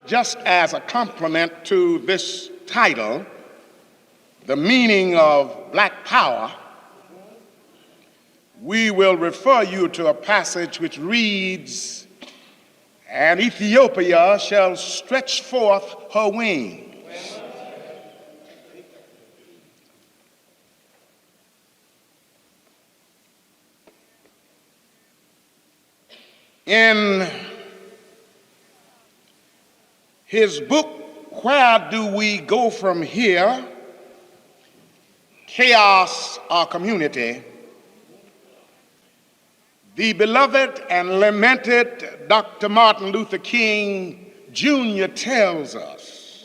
just as a complement to this title, The Meaning of Black Power, we will refer you to a passage which reads, "And Ethiopia shall stretch forth her wings." In his book, Where Do We Go From Here? Chaos or Community, the beloved and lamented Dr. Martin Luther King Jr. tells us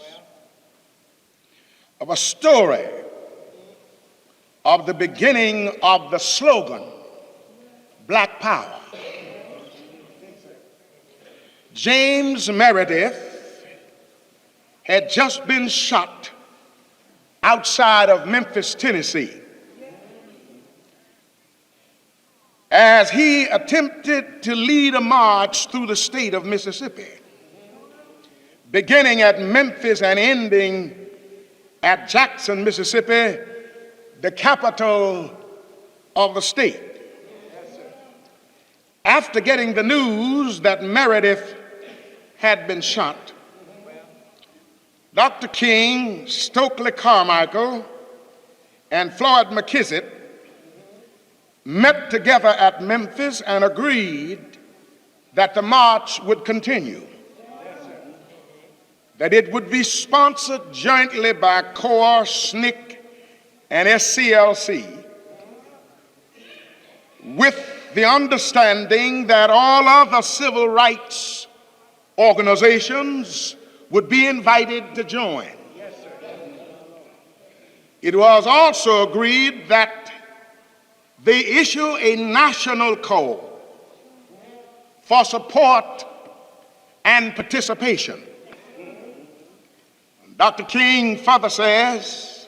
of a story of the beginning of the slogan, Black Power. James Meredith had just been shot outside of Memphis, Tennessee, as he attempted to lead a march through the state of Mississippi, beginning at Memphis and ending at Jackson, Mississippi, the capital of the state. After getting the news that Meredith had been shot, Dr. King, Stokely Carmichael, and Floyd McKissick met together at Memphis and agreed that the march would continue, that it would be sponsored jointly by CORE, SNCC, and SCLC, with the understanding that all other civil rights organizations would be invited to join. It was also agreed that they issue a national call for support and participation. Dr. King further says,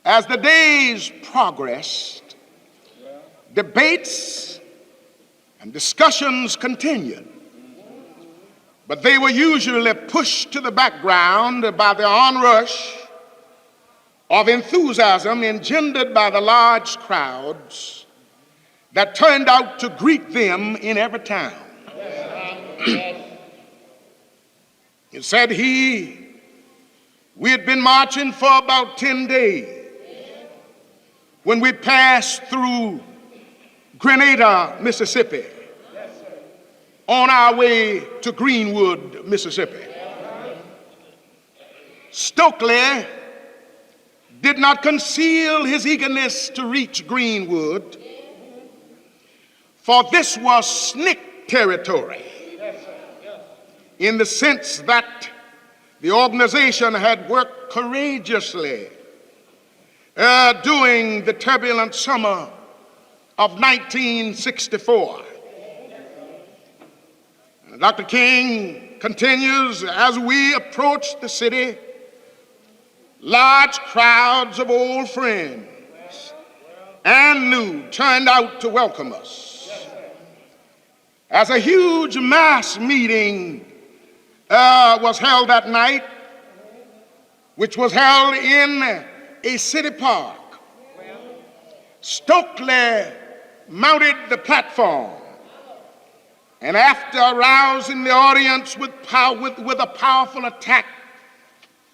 as the days progressed, debates and discussions continued, but they were usually pushed to the background by the onrush of enthusiasm engendered by the large crowds that turned out to greet them in every town. He said we had been marching for about 10 days when we passed through Grenada, Mississippi, on our way to Greenwood, Mississippi. Stokely did not conceal his eagerness to reach Greenwood, for this was SNCC territory, in the sense that the organization had worked courageously during the turbulent summer of 1964. Dr. King continues, as we approached the city, large crowds of old friends and new turned out to welcome us. As a huge mass meeting was held that night, which was held in a city park, Stokely mounted the platform, and after arousing the audience with a powerful attack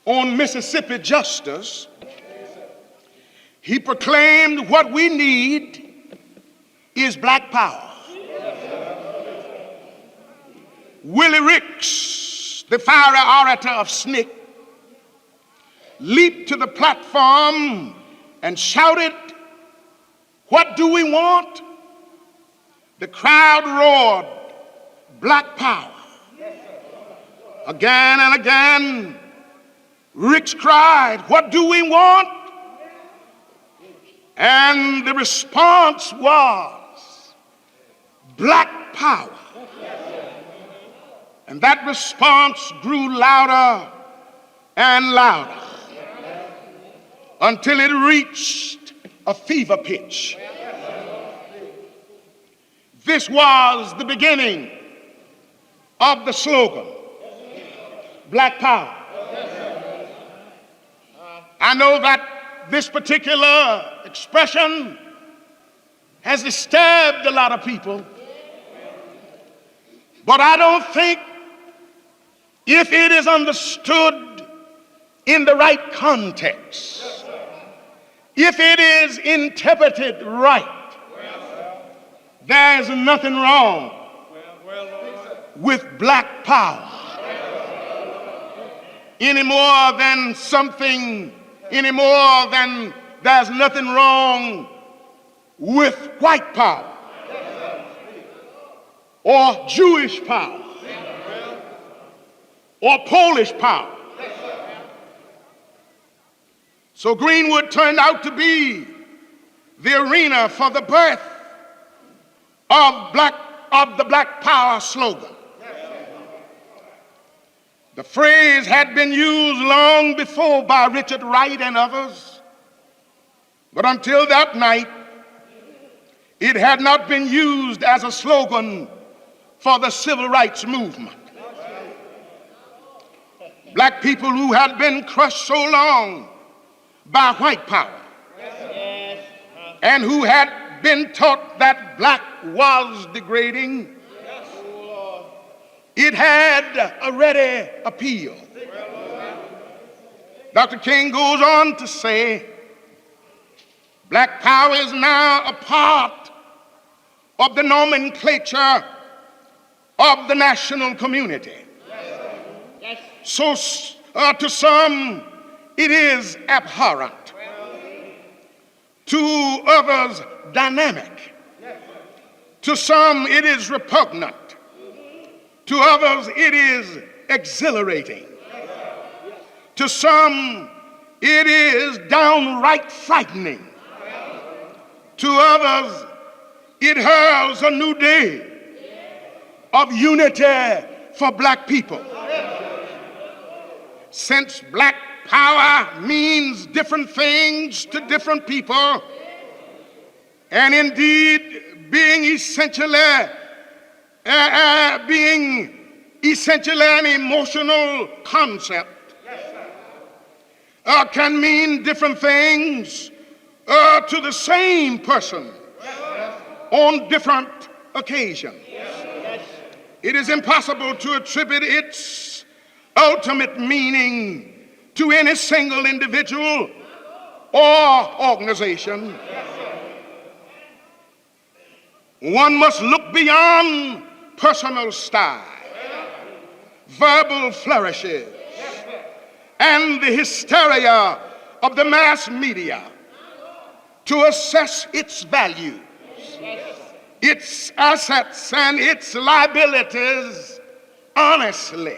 on Mississippi justice, he proclaimed, what we need is black power. Willie Ricks, the fiery orator of SNCC, leaped to the platform and shouted, "What do we want?" The crowd roared, "Black power." Again and again, Ricks cried, "What do we want?" And the response was, "Black power." And that response grew louder and louder until it reached a fever pitch. This was the beginning of the slogan, black power. I know that this particular expression has disturbed a lot of people, but I don't think if it is understood in the right context, if it is interpreted right, there is nothing wrong with black power any more than there's nothing wrong with white power or Jewish power or Polish power. So Greenwood turned out to be the arena for the birth of the Black Power slogan. The phrase had been used long before by Richard Wright and others, but until that night, it had not been used as a slogan for the civil rights movement. Black people who had been crushed so long by white power and who had been taught that black was degrading, it had a ready appeal. Dr. King goes on to say, black power is now a part of the nomenclature of the national community. So to some, it is abhorrent. To others, dynamic. To some, it is repugnant. To others, it is exhilarating. To some, it is downright frightening. To others, it heralds a new day of unity for black people. Since black power means different things to different people, and indeed being essentially an emotional concept, can mean different things to the same person on different occasions. It is impossible to attribute its ultimate meaning to any single individual or organization. One must look beyond personal style, verbal flourishes, and the hysteria of the mass media to assess its value, its assets, and its liabilities honestly.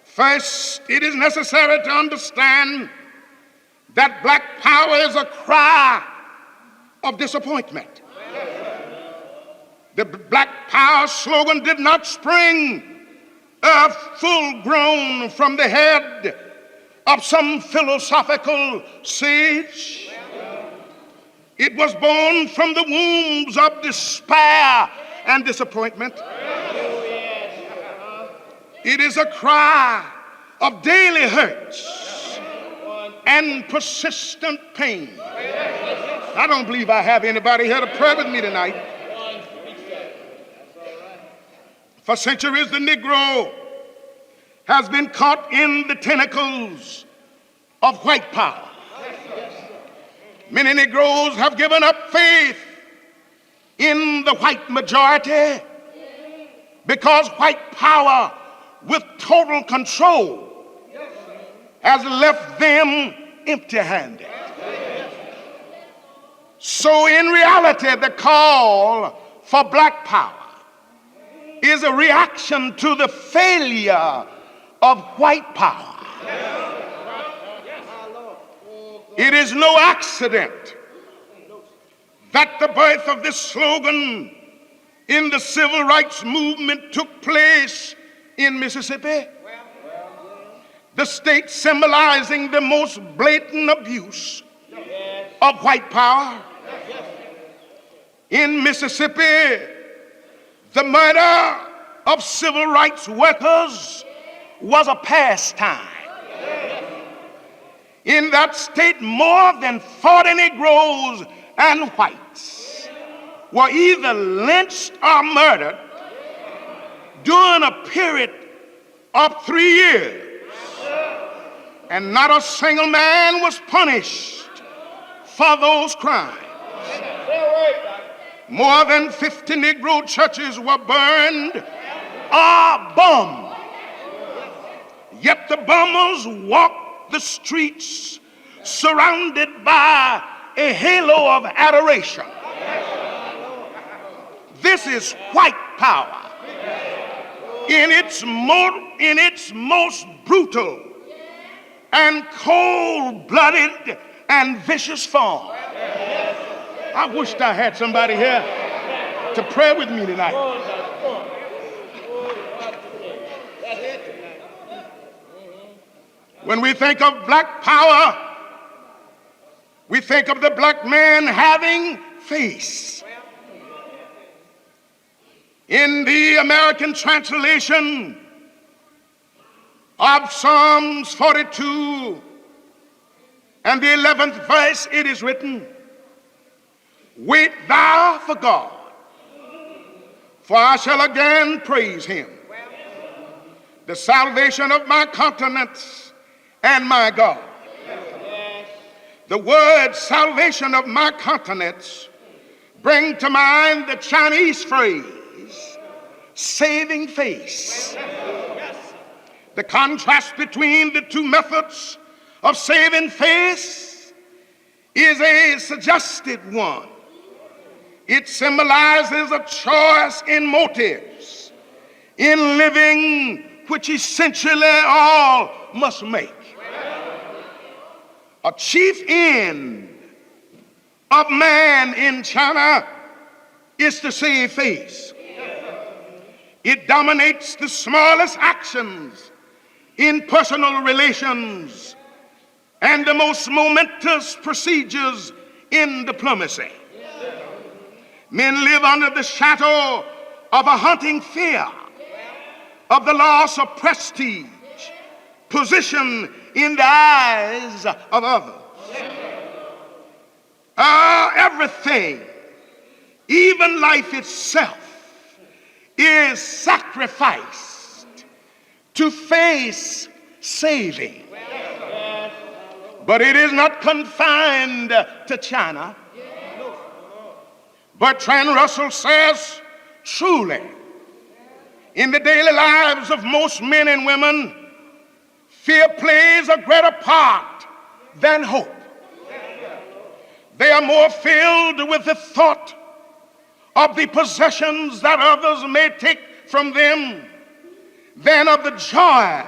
First, it is necessary to understand that black power is a cry of disappointment. The black power slogan did not spring full grown from the head of some philosophical sage. It was born from the wombs of despair and disappointment. It is a cry of daily hurts and persistent pain. I don't believe I have anybody here to pray with me tonight. For centuries, the Negro has been caught in the tentacles of white power. Many Negroes have given up faith in the white majority because white power with total control has left them empty-handed. So in reality, the call for black power is a reaction to the failure of white power. It is no accident that the birth of this slogan in the civil rights movement took place in Mississippi, the state symbolizing the most blatant abuse of white power. In Mississippi, the murder of civil rights workers was a pastime. In that state, more than 40 Negroes and whites were either lynched or murdered during a period of 3 years, and not a single man was punished for those crimes. More than 50 Negro churches were burned or bombed, yet the bombers walked the streets surrounded by a halo of adoration. This is white power in its most brutal and cold-blooded and vicious form. I wished I had somebody here to pray with me tonight. When we think of black power, we think of the black man having face. In the American translation of Psalms 42 and the 11th verse, it is written, "Wait thou for God, for I shall again praise him, the salvation of my countenance and my God." The word salvation of my countenance bring to mind the Chinese phrase, saving face. The contrast between the two methods of saving face is a suggested one. It symbolizes a choice in motives, in living, which essentially all must make. A chief end of man in China is to save face. It dominates the smallest actions in personal relations and the most momentous procedures in diplomacy. Men live under the shadow of a haunting fear of the loss of prestige, position in the eyes of others. Everything, even life itself, is sacrificed to face saving. But it is not confined to China. Bertrand Russell says, truly, in the daily lives of most men and women, fear plays a greater part than hope. They are more filled with the thought of the possessions that others may take from them than of the joy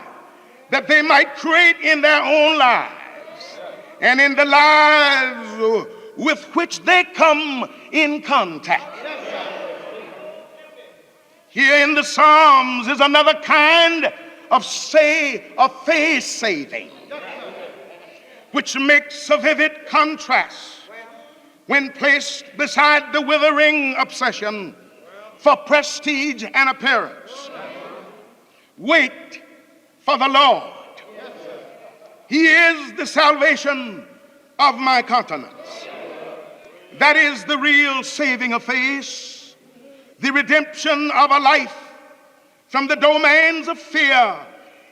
that they might create in their own lives and in the lives with which they come in contact. Here in the Psalms is another kind of faith saving, which makes a vivid contrast when placed beside the withering obsession for prestige and appearance. Wait for the Lord. He is the salvation of my countenance. That is the real saving of face, the redemption of a life from the domains of fear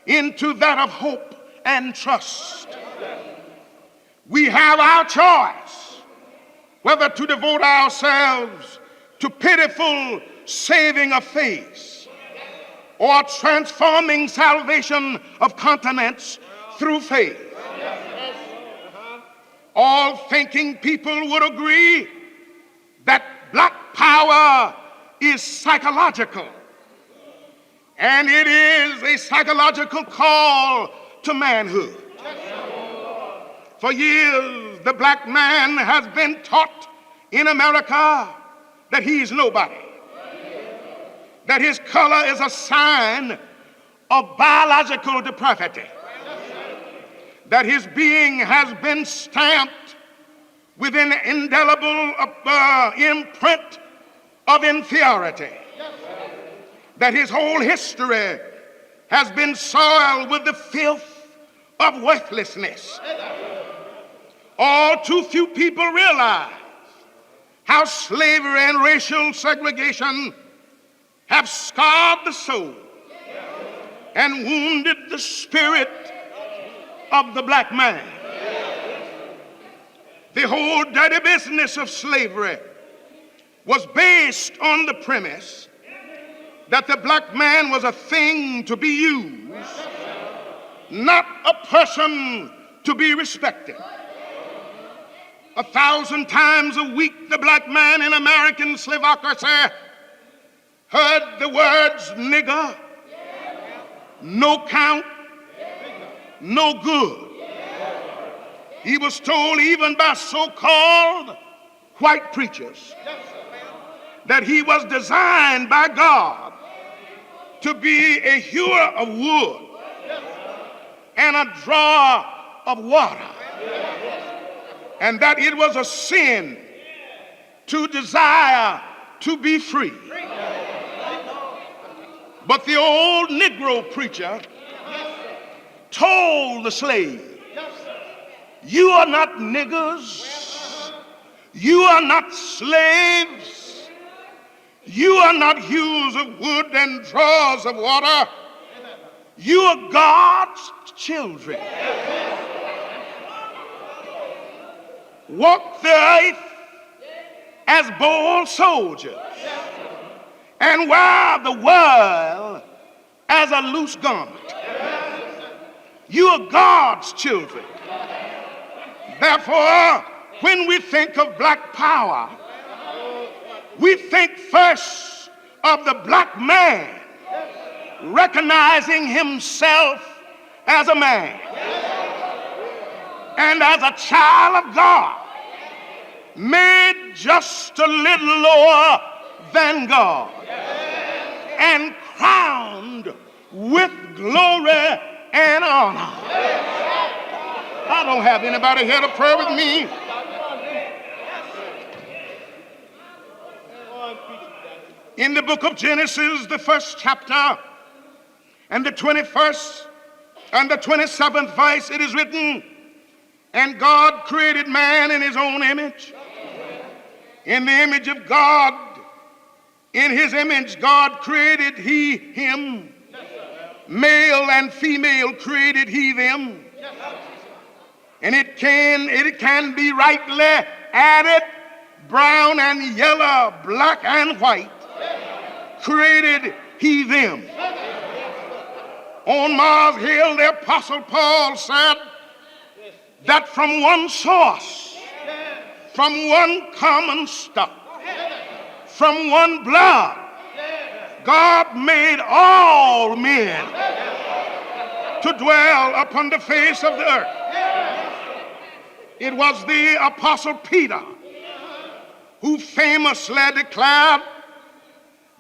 into that of hope and trust. We have our choice whether to devote ourselves to pitiful saving of face or transforming salvation of countenance through faith. All thinking people would agree that black power is psychological, and it is a psychological call to manhood. For years, the black man has been taught in America that he is nobody, that his color is a sign of biological depravity, that his being has been stamped with an indelible imprint of inferiority, that his whole history has been soiled with the filth of worthlessness. All too few people realize how slavery and racial segregation have scarred the soul and wounded the spirit of the black man. The whole dirty business of slavery was based on the premise that the black man was a thing to be used, not a person to be respected. 1,000 times a week, the black man in American slavocracy heard the words nigger, no count, no good. He was told even by so-called white preachers that he was designed by God to be a hewer of wood and a drawer of water, and that it was a sin to desire to be free. But the old Negro preacher told the slave, you are not niggers, you are not slaves, you are not hewers of wood and drawers of water, you are God's children. Walk the earth as bold soldiers and wear the world as a loose garment. You are God's children. Therefore, when we think of black power, we think first of the black man recognizing himself as a man and as a child of God, made just a little lower than God and crowned with glory and honor. I don't have anybody here to pray with me. In the book of Genesis, the first chapter, and the 21st and the 27th verse, it is written, and God created man in his own image. In the image of God, in his image, God created he him. Male and female created he them. And it can be rightly added, brown and yellow, black and white, created he them. On Mars Hill, the Apostle Paul said that from one source, from one common stock, from one blood, God made all men to dwell upon the face of the earth. It was the Apostle Peter who famously declared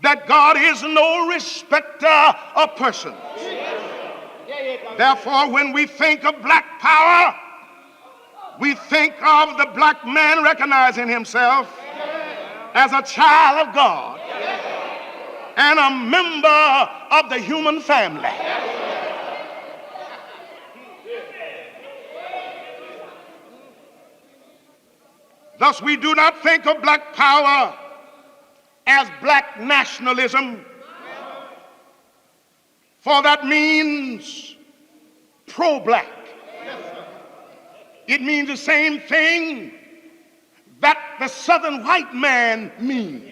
that God is no respecter of persons. Therefore, when we think of black power, we think of the black man recognizing himself as a child of God and a member of the human family. Thus, we do not think of black power as black nationalism, for that means pro-black. It means the same thing that the southern white man means.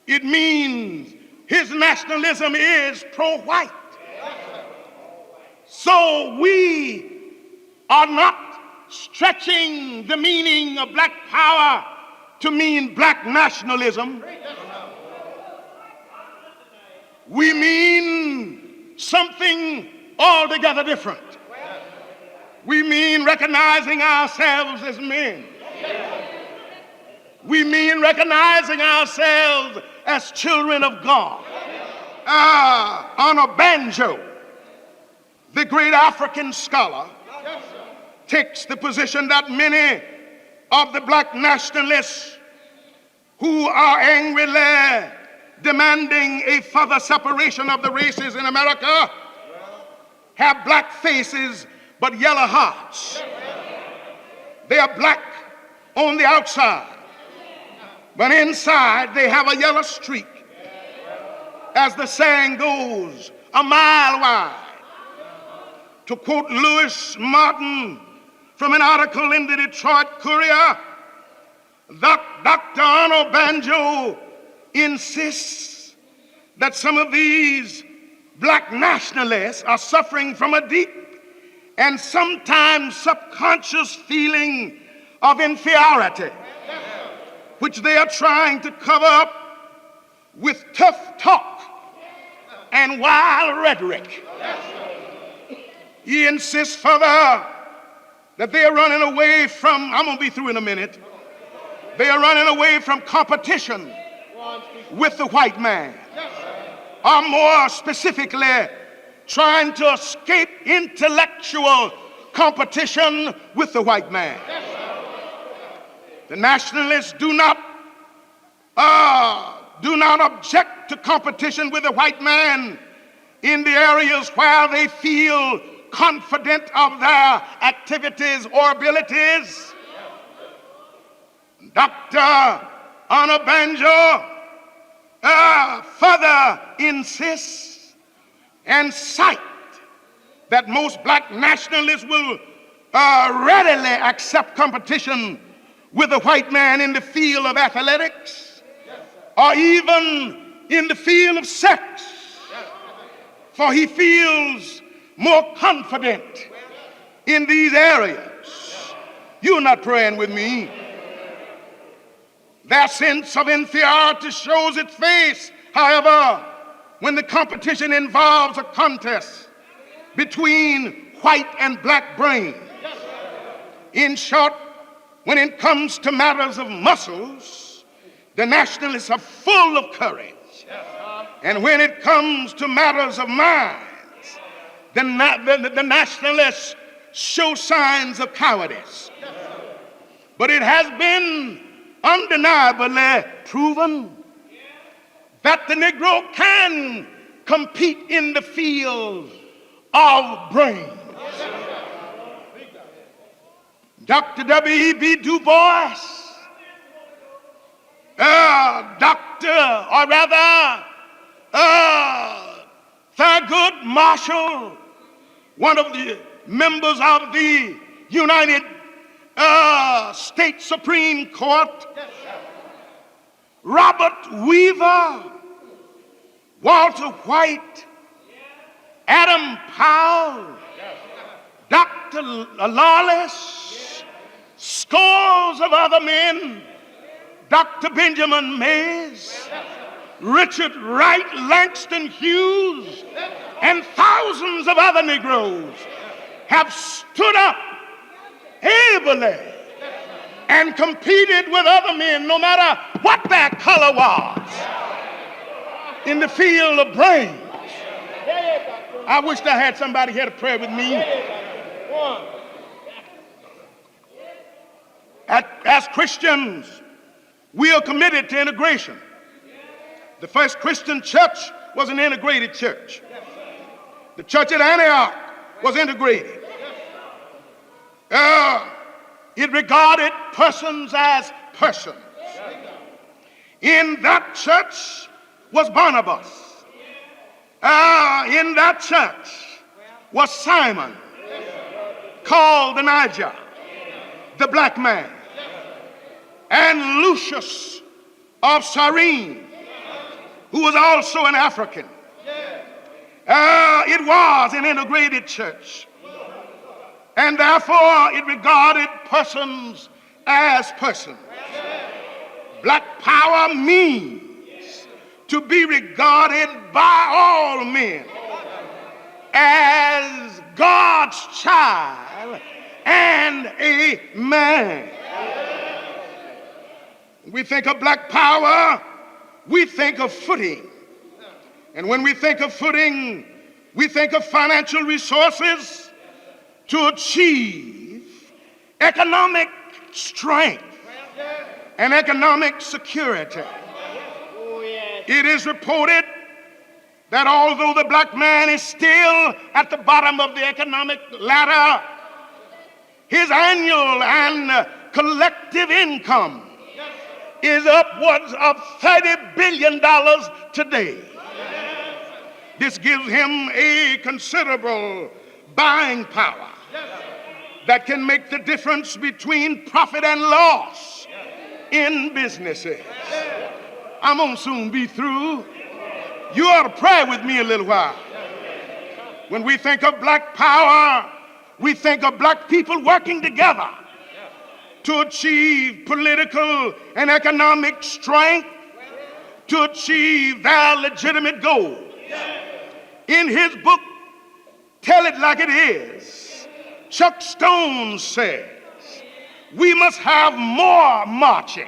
It means his nationalism is pro-white. So we are not stretching the meaning of black power to mean black nationalism. We mean something altogether different. We mean recognizing ourselves as men. We mean recognizing ourselves as children of God. On a banjo, the great African scholar takes the position that many of the black nationalists who are angrily demanding a further separation of the races in America have black faces but yellow hearts. They are black on the outside, but inside they have a yellow streak. As the saying goes, a mile wide. To quote Lewis Martin from an article in the Detroit Courier, Dr. Arnold Banjo insists that some of these black nationalists are suffering from a deep and sometimes subconscious feeling of inferiority, which they are trying to cover up with tough talk and wild rhetoric. He insists further that they are running away from, I'm going to be through in a minute, they are running away from competition with the white man, or more specifically, trying to escape intellectual competition with the white man. The nationalists do not object to competition with the white man in the areas where they feel confident of their activities or abilities. Dr. Arnold Banjo further insists and cite that most black nationalists will readily accept competition with a white man in the field of athletics or even in the field of sex, for he feels more confident in these areas. You're not praying with me. Their sense of inferiority shows its face, however, when the competition involves a contest between white and black brains. In short, when it comes to matters of muscles, the nationalists are full of courage. And when it comes to matters of minds, the nationalists show signs of cowardice. But it has been undeniably proven that the Negro can compete in the field of brains. Dr. W.E.B. Du Bois, Thurgood Marshall, one of the members of the United States Supreme Court, Robert Weaver, Walter White, Adam Powell, Dr. Lawless, scores of other men, Dr. Benjamin Mays, Richard Wright, Langston Hughes, and thousands of other Negroes have stood up ably and competed with other men, no matter what their color was, in the field of brains. I wish I had somebody here to pray with me. As Christians, we are committed to integration. The first Christian church was an integrated church. The church at Antioch was integrated. It regarded persons as persons. In that church was Barnabas. In that church was Simon, called the Niger, the black man, and Lucius of Cyrene, who was also an African. It was an integrated church, and therefore it regarded persons as persons. Black power means to be regarded by all men as God's child and a man. When we think of black power, we think of footing. And when we think of footing, we think of financial resources to achieve economic strength and economic security. It is reported that although the black man is still at the bottom of the economic ladder, his annual and collective income is upwards of $30 billion today. This gives him a considerable buying power that can make the difference between profit and loss in businesses. I'm gonna soon be through. You ought to pray with me a little while. When we think of black power, we think of black people working together to achieve political and economic strength, to achieve their legitimate goals. In his book, Tell It Like It Is, Chuck Stone says, we must have more marches.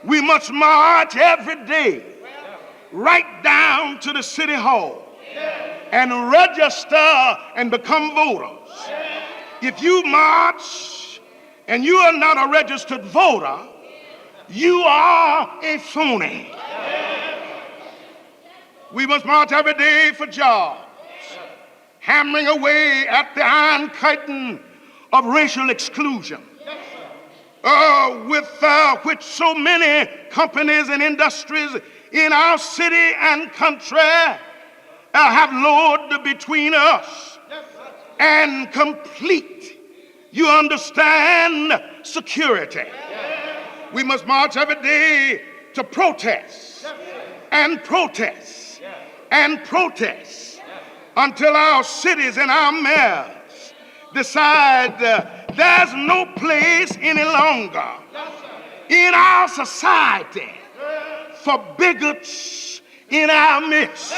We must march every day right down to the city hall and register and become voters. If you march and you are not a registered voter, you are a phony. We must march every day for jobs, hammering away at the iron curtain of racial exclusion, with which so many companies and industries in our city and country have lowered between us and complete, you understand, security. We must march every day to protest and protest and protest until our cities and our mayors decide there's no place any longer in our society for bigots in our midst.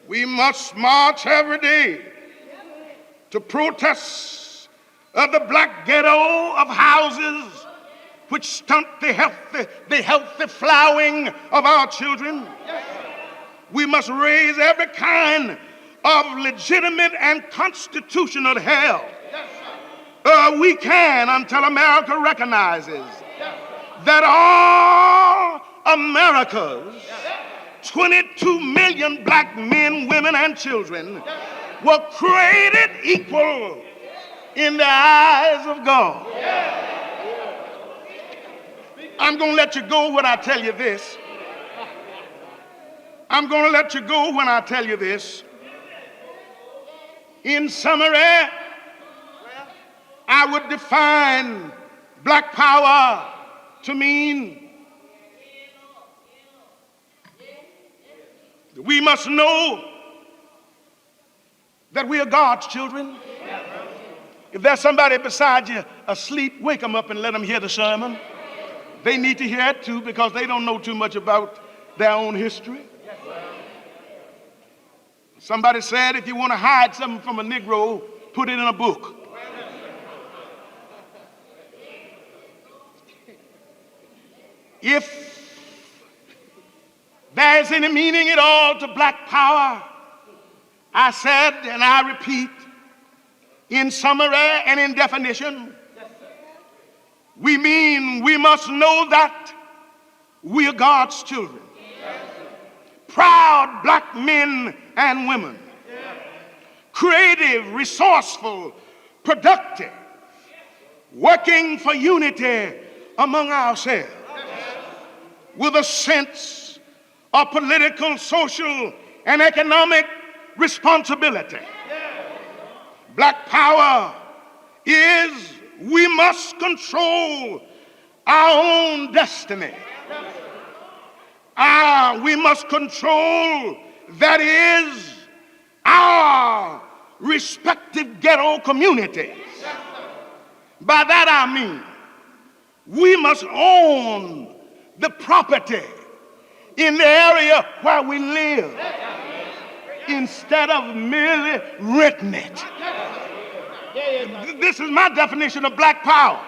We must march every day to protest the black ghetto of houses which stunt the healthy flowering of our children. We must raise every kind of legitimate and constitutional hell we can until America recognizes that all America's 22 million black men, women, and children were created equal in the eyes of God. I'm going to let you go when I tell you this. I'm going to let you go when I tell you this. In summary, I would define black power to mean we must know that we are God's children. If there's somebody beside you asleep, wake them up and let them hear the sermon. They need to hear it too, because they don't know too much about their own history. Somebody said if you want to hide something from a Negro, put it in a book. If there's any meaning at all to black power, I said and I repeat, in summary and in definition, we mean we must know that we are God's children. Proud black men and women, creative, resourceful, productive, working for unity among ourselves, with a sense of political, social, and economic responsibility. Black power is we must control our own destiny. We must control, that is, our respective ghetto communities. By that I mean, we must own the property in the area where we live instead of merely renting it. This is my definition of black power.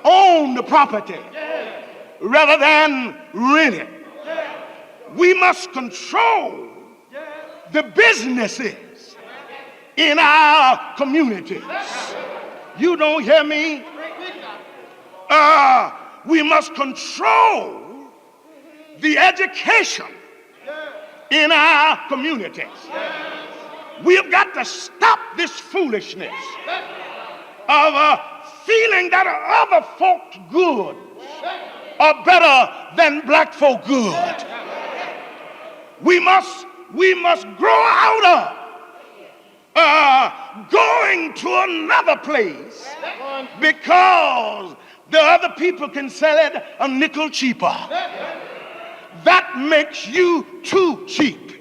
Own the property rather than rent it. We must control the businesses in our communities. You don't hear me? We must control the education in our communities. We've got to stop this foolishness of feeling that other folks good are better than black folk good. We must grow out of going to another place because the other people can sell it a nickel cheaper. That makes you too cheap.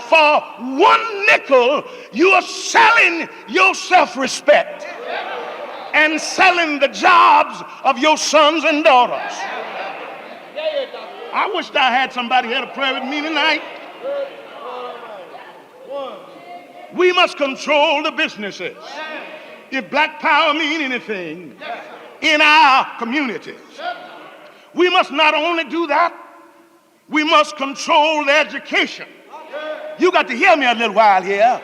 For 1 nickel, you are selling your self-respect and selling the jobs of your sons and daughters. I wish I had somebody here to pray with me tonight. We must control the businesses. If black power mean anything in our communities, we must not only do that, we must control the education. You got to hear me a little while here.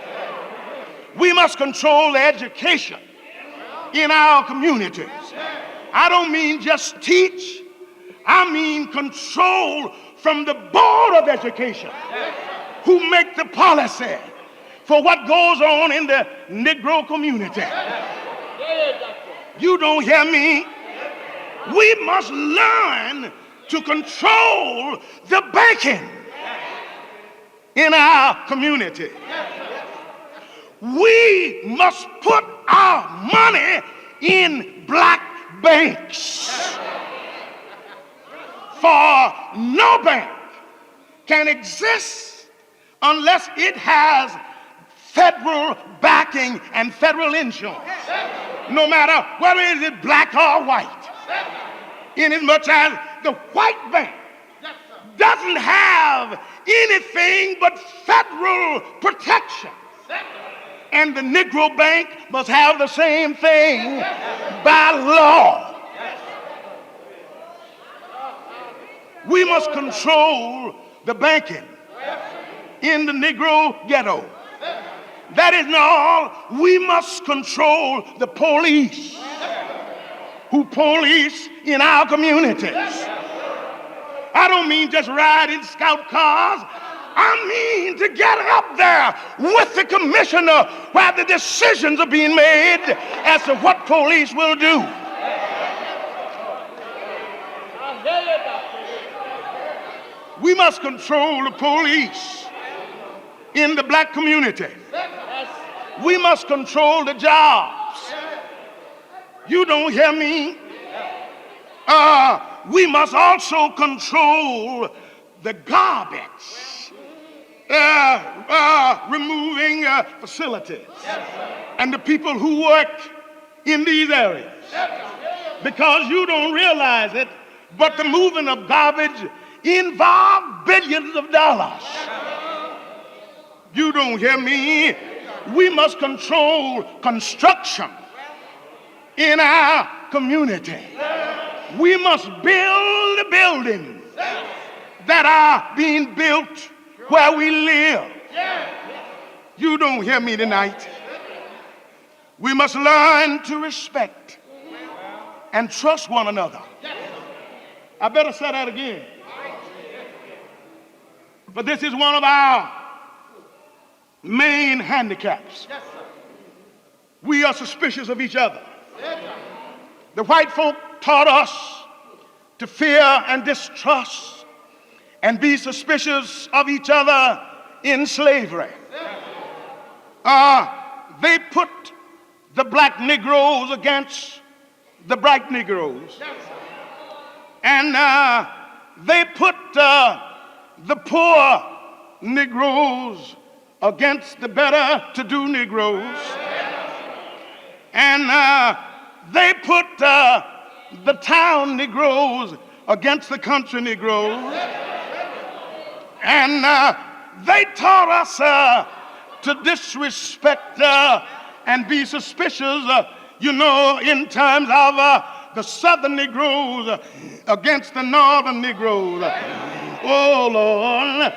We must control the education in our communities. I don't mean just teach. I mean control from the Board of Education, who make the policy for what goes on in the Negro community. You don't hear me? We must learn to control the banking in our community. We must put our money in black banks. For no bank can exist unless it has federal backing and federal insurance, no matter whether it is black or white. Inasmuch as the white bank doesn't have anything but federal protection, and the Negro bank must have the same thing by law. We must control the banking in the Negro ghetto. That isn't all. We must control the police who police in our communities. I don't mean just ride in scout cars. I mean to get up there with the commissioner where the decisions are being made as to what police will do. We must control the police in the black community. We must control the jobs. You don't hear me? We must also control the garbage, removing facilities and the people who work in these areas. Because you don't realize it, but the moving of garbage involves billions of dollars. You don't hear me? We must control construction in our community. We must build the buildings that are being built where we live. You don't hear me tonight. We must learn to respect and trust one another. I better say that again. But this is one of our main handicaps. We are suspicious of each other. The white folk taught us to fear and distrust and be suspicious of each other in slavery. They put the black Negroes against the bright Negroes. And they put the poor Negroes against the better-to-do Negroes. And they put the town Negroes against the country Negroes. And they taught us to disrespect and be suspicious, in terms of the southern Negroes against the northern Negroes. Oh, Lord.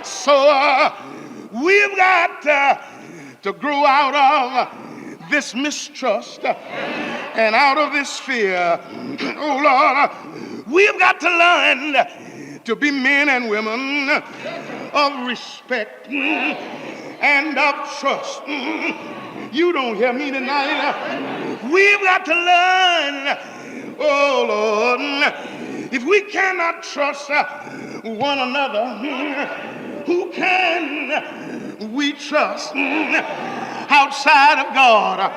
So we've got to grow out of this mistrust and out of this fear. Oh, Lord, we've got to learn to be men and women of respect and of trust. You don't hear me tonight. We've got to learn, oh Lord, if we cannot trust one another, who can we trust outside of God?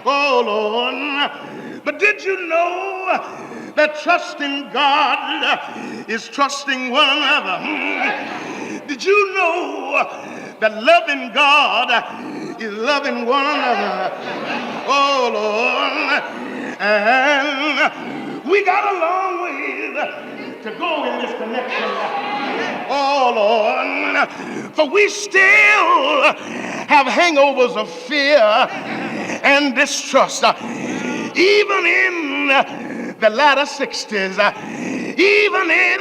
Oh Lord, but did you know that trusting God is trusting one another? Did you know that loving God is loving one another? Oh Lord, and we got a long way to go in this connection. Oh Lord, for we still have hangovers of fear and distrust, even in the latter 60s, even in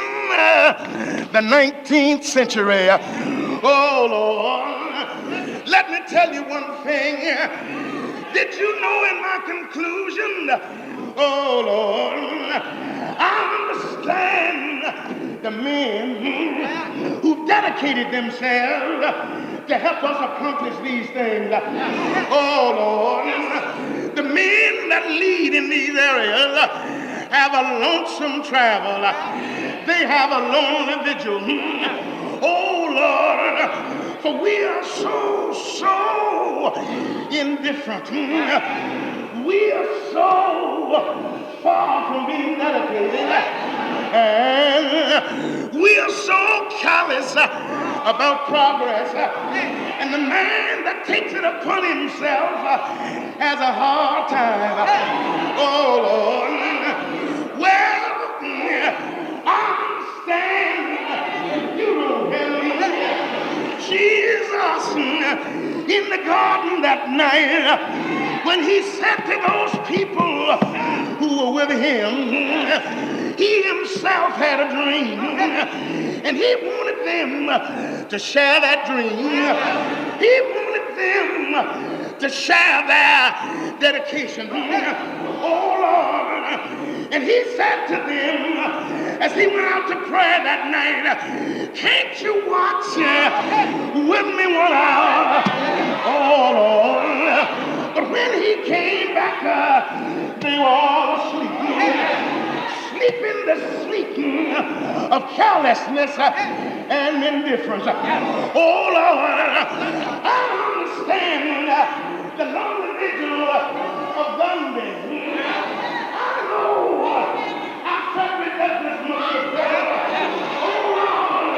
the 19th century. Oh Lord, let me tell you one thing. Did you know in my conclusion, oh Lord, I understand the men who dedicated themselves to help us accomplish these things. Oh Lord, the men that lead in these areas have a lonesome travel. They have a lonely vigil. Oh Lord, for we are so indifferent. We are so far from being dedicated, and we are so callous about progress. And the man that takes it upon himself has a hard time. Oh Lord, well, I understand you don't help me. Jesus in the garden that night, when he said to those people who were with him, he himself had a dream, and he wanted them to share that dream. He wanted them to share their dedication. Oh Lord, and he said to them as he went out to prayer that night, can't you watch with me 1 hour? Oh Lord, but when he came back, they were all asleep. Sleeping the sleep of carelessness and indifference. Oh Lord, I understand the lonely vigil of Sunday. I know I sat with that this morning. Oh Lord,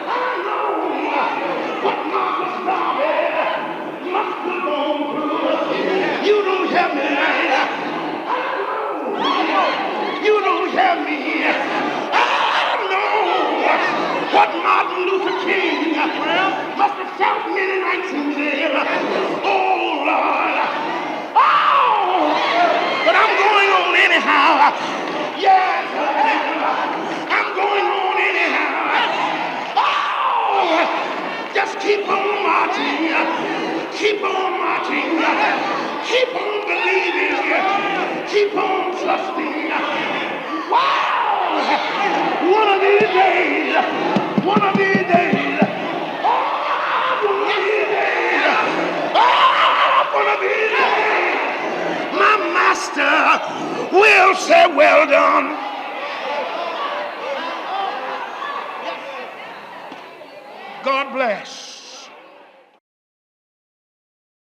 I know what Martha Starvey must have gone through. You don't have me tonight. You don't hear me. I know what Martin Luther King must have felt many nights in jail. Oh, Lord. Oh, but I'm going on anyhow. Yes, I'm going on anyhow. Oh, just keep on marching. Keep on marching. Keep on believing. Keep on trusting. Wow! One of these days, one of these days, one of these days, one of these days, my master will say, well done. God bless.